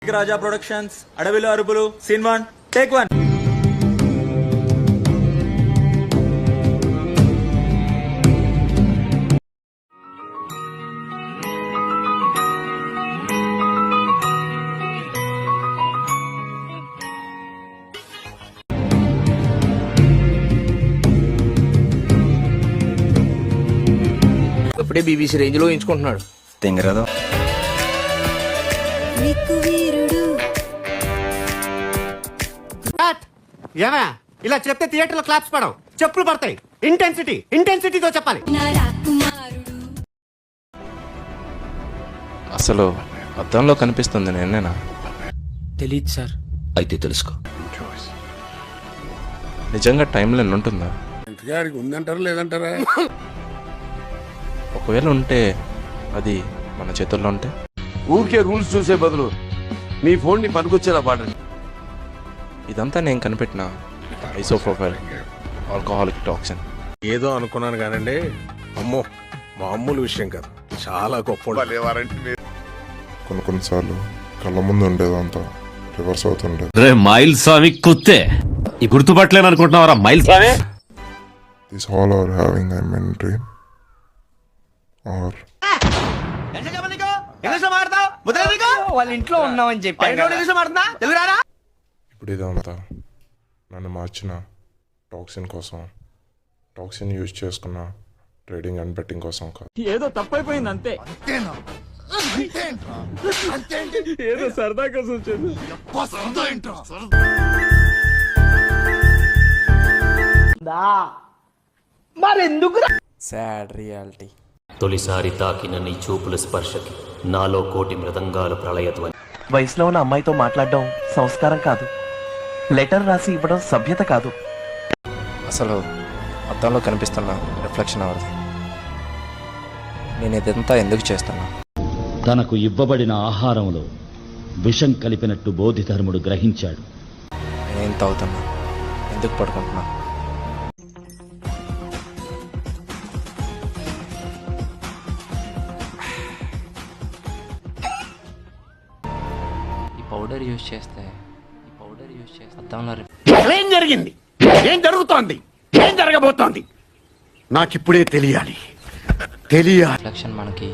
కార్తిక్ రాజా productions అడవిలో అరుపులు scene 1 take 1. ఇప్పుడే బీబీసీ రేంజ్ లో ఎంచుకుంటున్నాడు. తెంగరాదు ఏమా ఇలా చెప్తే థియేటర్ లో క్లాప్స్ పడవు, చెప్పులు పడతాయి. ఇంటెన్సిటీతో చెప్పాలి. అసలు అద్దంలో కనిపిస్తుంది నేనేనా? తెలీదు సార్. అయితే తెలుసుకో. నిజంగా టైం లైన్ ఉంటుందా? ఉందంటారా లేదంటారా? ఒకవేళ ఉంటే అది మన చేతుల్లో ఉంటే ఊరికే రూల్స్ చూసే బదులు మీ ఫోన్ ని పనికొచ్చేలా పాడండి. ఇదంతా నేను కనిపెట్టిన ఐసోప్రోపైల్ ఆల్కహాలిక్ టాక్సిన్. ఏదో అనుకున్నాను కానండి, అమ్మో మామూలు విషయం కాదు, చాలా గొప్ప. కొన్నిసార్లు కళ్ళ ముందు ఉండేదంతా రివర్స్ అవుతుండే. రే మైల్ స్వామి కుత్తే ఈ గుర్తుపట్టలేను అనుకుంటున్నావరా Mayil Swamy? This all are having a main dream or వాళ్ళ ఇంట్లో ఉన్నామని చెప్పి ఇప్పుడు ఇదంతా నన్ను మార్చిన టాక్సిన్ కోసం, టాక్సిన్ యూజ్ చేసుకున్న ట్రేడింగ్ అండ్ బెట్టింగ్ కోసం కాదు. ఏదో తప్పైపోయింది అంతే. ఏదో సరదా కోసం వచ్చింది. మరెందుకు సాడ్ రియాలిటీ. తొలిసారి తాకిన నీ చూపుల స్పర్శకి నాలో కోటి మృదంగాలు ప్రళయధ్వని. వయసులో ఉన్న అమ్మాయితో మాట్లాడడం సంస్కారం కాదు, లెటర్ రాసి ఇవ్వడం సభ్యత కాదు. అసలు అద్దంలో కనిపిస్తున్న రిఫ్లెక్షన్ ఎవరిది? నేను ఇదంతా ఎందుకు చేస్తున్నా? తనకు ఇవ్వబడిన ఆహారంలో విషం కలిపినట్టు బోధిధర్ముడు గ్రహించాడు. నేనేం తాగుతున్నా? ఎందుకు పడుకుంటున్నా? పౌడర్ యూజ్ చేస్తే అద్దంలో ఏం జరిగింది, ఏం జరుగుతోంది, ఏం జరగబోతోంది నాకిప్పుడే తెలియాలి. రిఫ్లెక్షన్ మనకి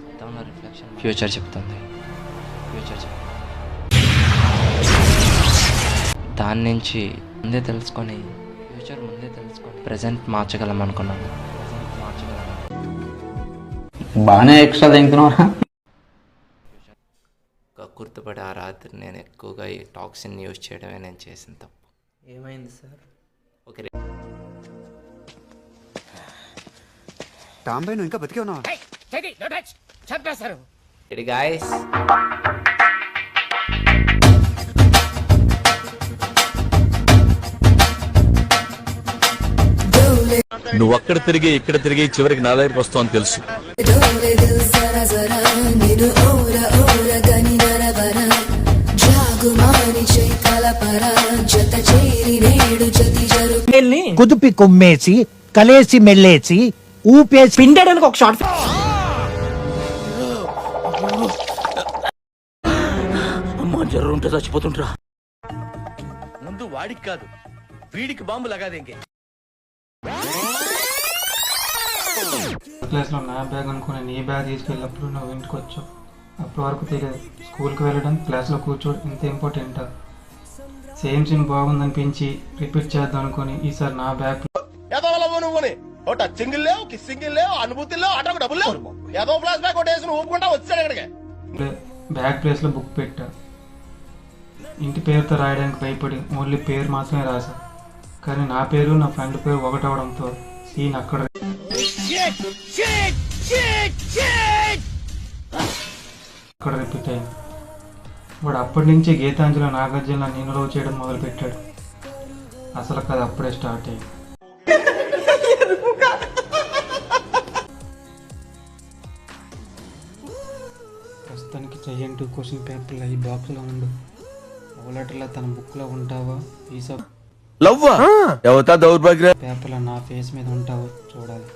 అద్దంలో రిఫ్లెక్షన్ ఫ్యూచర్ చెప్తుంది. దాని నుంచి ముందే తెలుసుకొని ప్రెజెంట్ మార్చగలం అనుకున్నాను. బాగానే ఎక్స్ట్రా తింటున్నావా? గుర్తుపడి ఆ రాత్రి నేను ఎక్కువగా ఈ టాక్సిన్ యూజ్ చేయడమే నేను చేసిన తప్పు. ఏమైంది సార్? ఓకే టాంబై, నువ్వు ఇంకా బతికే ఉన్నావా? గాయస్, నువ్వు అక్కడ తిరిగి ఇక్కడ తిరిగి చివరికి నా దగ్గరికి వస్తావు అని తెలుసు. కుదుపి కొమ్మేసి కలేసి మెల్లేసి ఊపేసి పిండడానికి ఒక షార్ట్. అమ్మా జ్వరం ఉంటే చచ్చిపోతుంటరా. ముందు వాడికి కాదు, వీడికి బాంబు లగాది. ఇంకే క్లాస్లో నా బ్యాగ్ అనుకుని నీ బ్యాగ్ తీసుకెళ్ళినప్పుడు నువ్వు ఇంటికి వచ్చావు. అప్పటి వరకు తెలియదు స్కూల్కి వెళ్ళడం, క్లాస్లో కూర్చోవడం ఇంత ఇంపార్టెంటా. సేమ్ సీన్ బాగుందనిపించి రిపీట్ చేద్దాం అనుకుని ఈసారి నా బ్యాగ్ బ్యాగ్ ప్లేస్ లో బుక్ పెట్టా. ఇంటి పేరుతో రాయడానికి భయపడి ఓన్లీ పేరు మాత్రమే రాసా. కానీ నా పేరు నా ఫ్రెండ్ పేరు ఒకటవడంతో సీన్ అక్కడ రిపీట్ అయింది. వాడు అప్పటి నుంచి గీతాంజలి నాగార్జున నేను లవ్ చేయడం మొదలు పెట్టాడు. అసలు కథ అప్పుడే స్టార్ట్ అయింది. ప్రస్తుతానికి చెయ్యని 2 క్వశ్చన్ పేపర్లు ఈ బాక్స్లో ఉండు. లవ్ లెటర్లో తన బుక్లో ఉంటావా, ఈసా పేపర్లో నా ఫేస్ మీద ఉంటావో చూడాలి.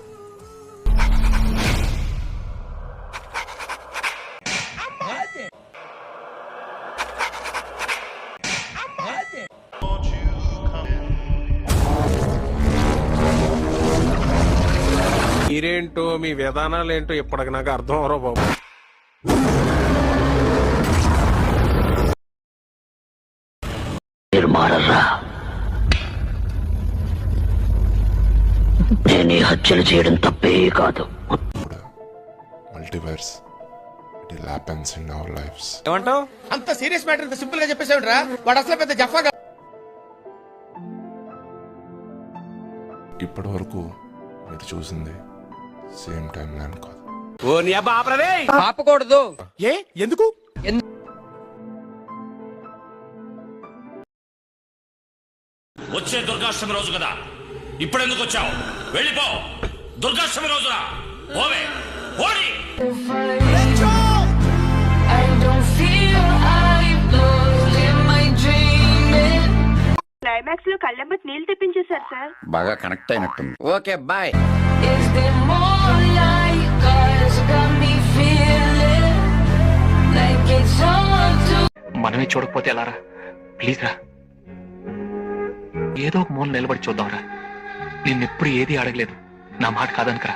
మీరేంటో మీ విధానాలు ఏంటో ఇప్పటికి నాకు అర్థం అవరో బాబు. మీరు మారర్రా. నేను ఈ హత్యలు చేయడం తప్పే కాదు. Multiverse it will happens in our lives. ఏమంటావు? అంత సీరియస్ మ్యాటర్ ఇంత సింపుల్ గా చెప్పేసావురా. వాడు అసలు పెద్ద జఫాగా. ఇప్పటి వరకు మీరు చూసింది సేమ్ టైం లైన్ కాదు. ఓ నీ అబ్బా ఆపరదే. ఆపకూడదు. ఏ ఎందుకు? వచ్చే దుర్గాష్టమి రోజు కదా, ఇప్పుడెందుకు వచ్చావు? వెళ్ళిపో. దుర్గాష్టమి రోజున పోవే. పోనీ. క్లైమాక్స్ లో కళ్ళెంబట్ నీళ్ళు తెప్పించేశారు సార్. బాగా కనెక్ట్ అయినట్టుంది. Okay boy. మనమే చూడకపోతే ఎలారా? ప్లీజ్ రా, ఏదో ఒక మూల నిలబడి చూద్దాంరా. నిన్నెప్పుడు ఏది అడగలేదు, నా మాట కాదనుకరా.